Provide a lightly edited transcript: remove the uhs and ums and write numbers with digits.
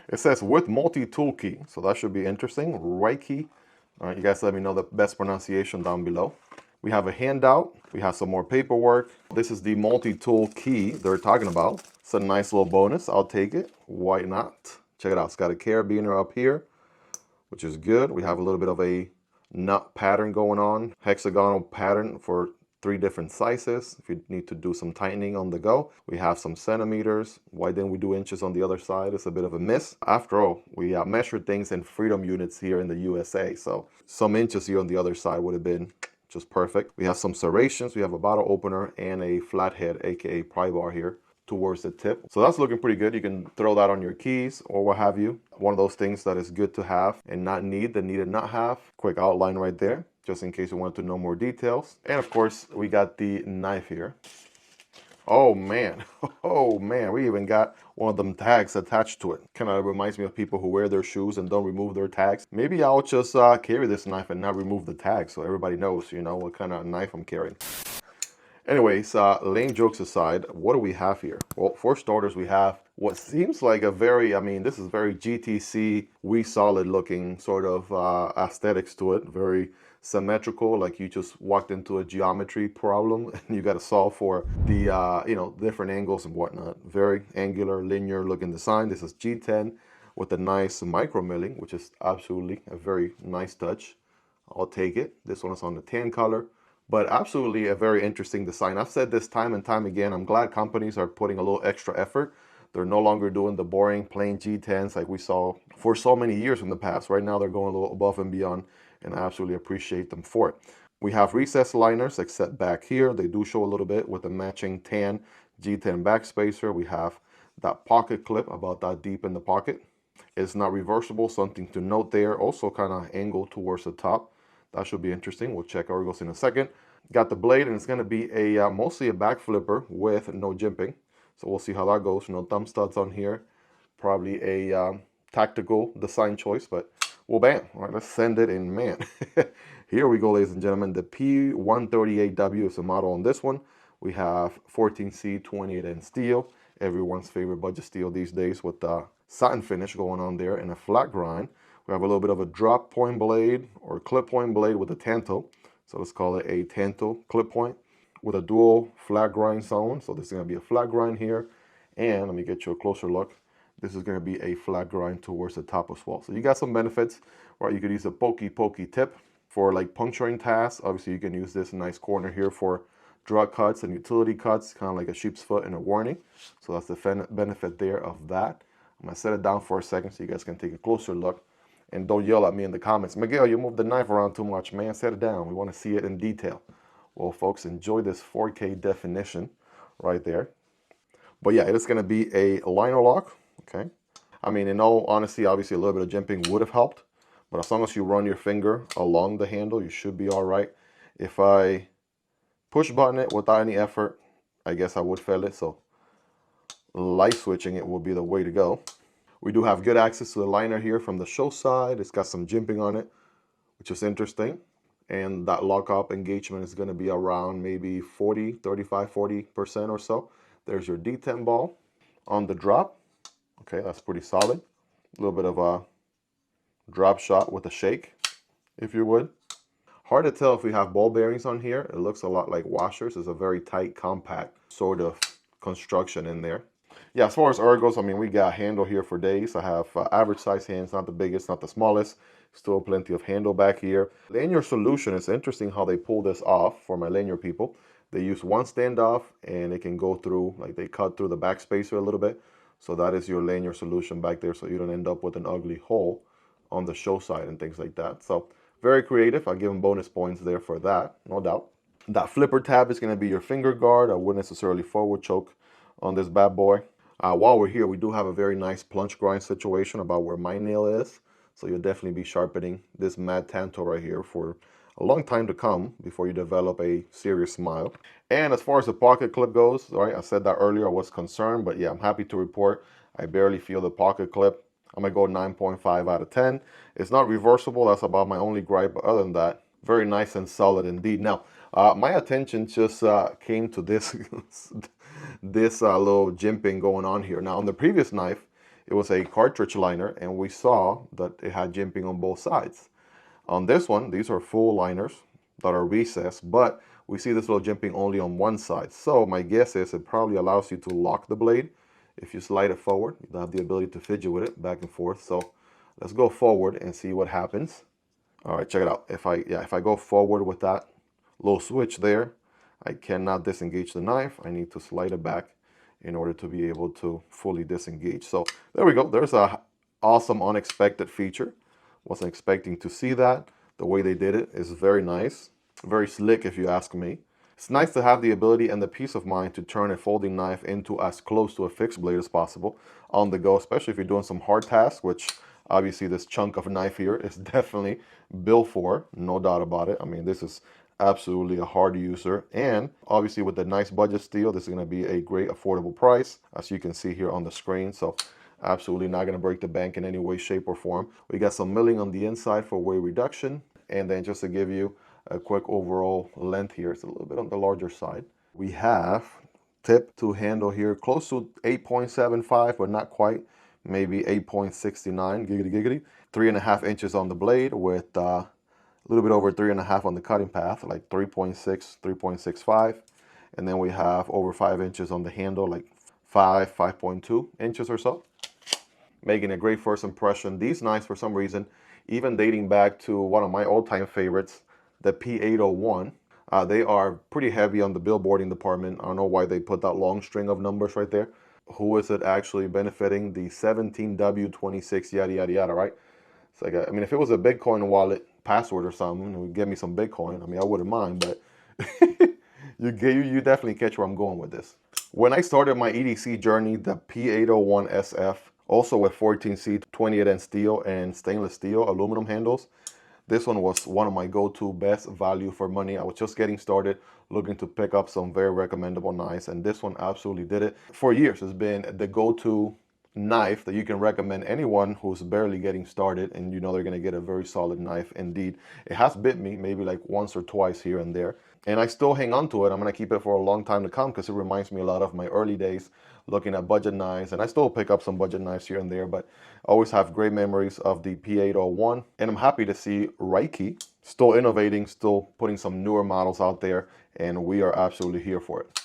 It says with multi-tool key, so that should be interesting. RUIKE. All right, you guys let me know the best pronunciation down below. We have a handout. We have some more paperwork. This is the multi-tool key they're talking about. It's a nice little bonus. I'll take it. Why not? Check it out. It's got a carabiner up here, which is good. We have a little bit of a nut pattern going on. Hexagonal pattern for 3 different sizes if you need to do some tightening on the go. We have some centimeters. Why didn't we do inches on the other side? It's a bit of a miss. After all, we measure things in freedom units here in the USA, so some inches here on the other side would have been just perfect. We have some serrations. We have a bottle opener and a flathead, aka pry bar here towards the tip. So that's looking pretty good. You can throw that on your keys or what have you. One of those things that is good to have and not need, that need and not have. Quick outline right there, just in case you want to know more details. And of course, we got the knife here. Oh man, oh man, we even got one of them tags attached to it. Kind of reminds me of people who wear their shoes and don't remove their tags. Maybe I'll just carry this knife and not remove the tag so everybody knows, you know, what kind of knife I'm carrying. Anyways, lame jokes aside, what do we have here? Well, for starters, we have what seems like a very, I mean, this is very GTC, solid looking sort of aesthetics to it. Very symmetrical, like you just walked into a geometry problem and you got to solve for the, you know, different angles and whatnot. Very angular, linear looking design. This is G10 with a nice micro milling, which is absolutely a very nice touch. I'll take it. This one is on the tan color. But absolutely a very interesting design. I've said this time and time again, I'm glad companies are putting a little extra effort. They're no longer doing the boring plain G10s like we saw for so many years in the past. Right now they're going a little above and beyond, and I absolutely appreciate them for it. We have recessed liners except back here. They do show a little bit with a matching tan G10 backspacer. We have that pocket clip about that deep in the pocket. It's not reversible, something to note there. Also kind of angled towards the top. That should be interesting. We'll check how it goes in a second. Got the blade, and it's going to be a mostly a back flipper with no jimping. So we'll see how that goes. No thumb studs on here. Probably a tactical design choice, but well, bam. All right, let's send it in, man. Here we go, ladies and gentlemen. The P138-W is the model on this one. We have 14C 28N steel. Everyone's favorite budget steel these days with the satin finish going on there and a flat grind. We have a little bit of a drop point blade or clip point blade with a tanto. So let's call it a tanto clip point with a dual flat grind zone. So this is going to be a flat grind here. And let me get you a closer look. This is going to be a flat grind towards the top as well. So you got some benefits, right? You could use a pokey tip for like puncturing tasks. Obviously you can use this nice corner here for drug cuts and utility cuts, kind of like a sheep's foot and a warning. So that's the benefit there of that. I'm going to set it down for a second so you guys can take a closer look. And don't yell at me in the comments. Miguel, you moved the knife around too much, man. Set it down. We want to see it in detail. Well, folks, enjoy this 4K definition right there. But yeah, it is going to be a liner lock. Okay. I mean, in all honesty, obviously a little bit of jimping would have helped. But as long as you run your finger along the handle, you should be all right. If I push button it without any effort, I guess I would fail it. So light switching it will be the way to go. We do have good access to the liner here from the show side. It's got some jimping on it, which is interesting. And that lock-up engagement is going to be around maybe 40% or so. There's your D10 ball on the drop. Okay, that's pretty solid. A little bit of a drop shot with a shake, if you would. Hard to tell if we have ball bearings on here. It looks a lot like washers. It's a very tight, compact sort of construction in there. Yeah, as far as ergos, I mean, we got handle here for days. I have average size hands, not the biggest, not the smallest. Still plenty of handle back here. Lanyard solution, it's interesting how they pull this off for my lanyard people. They use one standoff and it can go through, like they cut through the back spacer a little bit. So that is your lanyard solution back there, so you don't end up with an ugly hole on the show side and things like that. So very creative. I'll give them bonus points there for that, no doubt. That flipper tab is going to be your finger guard. I wouldn't necessarily forward choke on this bad boy. While we're here, we do have a very nice plunge grind situation about where my nail is. So you'll definitely be sharpening this matte tanto right here for a long time to come before you develop a serious smile. And as far as the pocket clip goes, right, I said that earlier, I was concerned, but yeah, I'm happy to report I barely feel the pocket clip. I'm going to go 9.5 out of 10. It's not reversible. That's about my only gripe. But other than that, very nice and solid indeed. Now, my attention just came to this, this little jimping going on here. Now, on the previous knife, it was a cartridge liner, and we saw that it had jimping on both sides. On this one, these are full liners that are recessed, but we see this little jimping only on one side. So my guess is it probably allows you to lock the blade. If you slide it forward, you'll have the ability to fidget with it back and forth. So let's go forward and see what happens. All right, check it out. If I go forward with that little switch there, I cannot disengage the knife. I need to slide it back in order to be able to fully disengage. So there we go. There's a awesome unexpected feature. Wasn't expecting to see that. The way they did it is very nice, very slick if you ask me. It's nice to have the ability and the peace of mind to turn a folding knife into as close to a fixed blade as possible on the go, especially if you're doing some hard tasks, which obviously this chunk of knife here is definitely built for, no doubt about it. I mean, this is absolutely a hard user, and obviously with the nice budget steel, this is going to be a great affordable price, as you can see here on the screen. So absolutely not going to break the bank in any way, shape, or form. We got some milling on the inside for weight reduction, and then just to give you a quick overall length here, it's a little bit on the larger side. We have tip to handle here close to 8.75, but not quite, maybe 8.69, giggity giggity. 3.5 inches on the blade with a little bit over 3.5 on the cutting path, like 3.6, 3.65. And then we have over 5 inches on the handle, like 5.2 inches or so. Making a great first impression. These knives, for some reason, even dating back to one of my all-time favorites, the P801, they are pretty heavy on the billboarding department. I don't know why they put that long string of numbers right there. Who is it actually benefiting? The 17W26 yada yada yada, right? It's like, I mean, if it was a Bitcoin wallet password or something, it would give me some Bitcoin. I mean, I wouldn't mind, but you definitely catch where I'm going with this. When I started my EDC journey, the P801 SF, also with 14C 28N steel and stainless steel aluminum handles, this one was one of my go-to best value for money. I was just getting started, looking to pick up some very recommendable knives, and this one absolutely did it. For years, it's been the go-to knife that you can recommend anyone who's barely getting started, and you know they're going to get a very solid knife indeed. It has bit me maybe like once or twice here and there, and I still hang on to it. I'm going to keep it for a long time to come because it reminds me a lot of my early days looking at budget knives, and I still pick up some budget knives here and there, but I always have great memories of the P801, and I'm happy to see RUIKE still innovating, still putting some newer models out there, and we are absolutely here for it.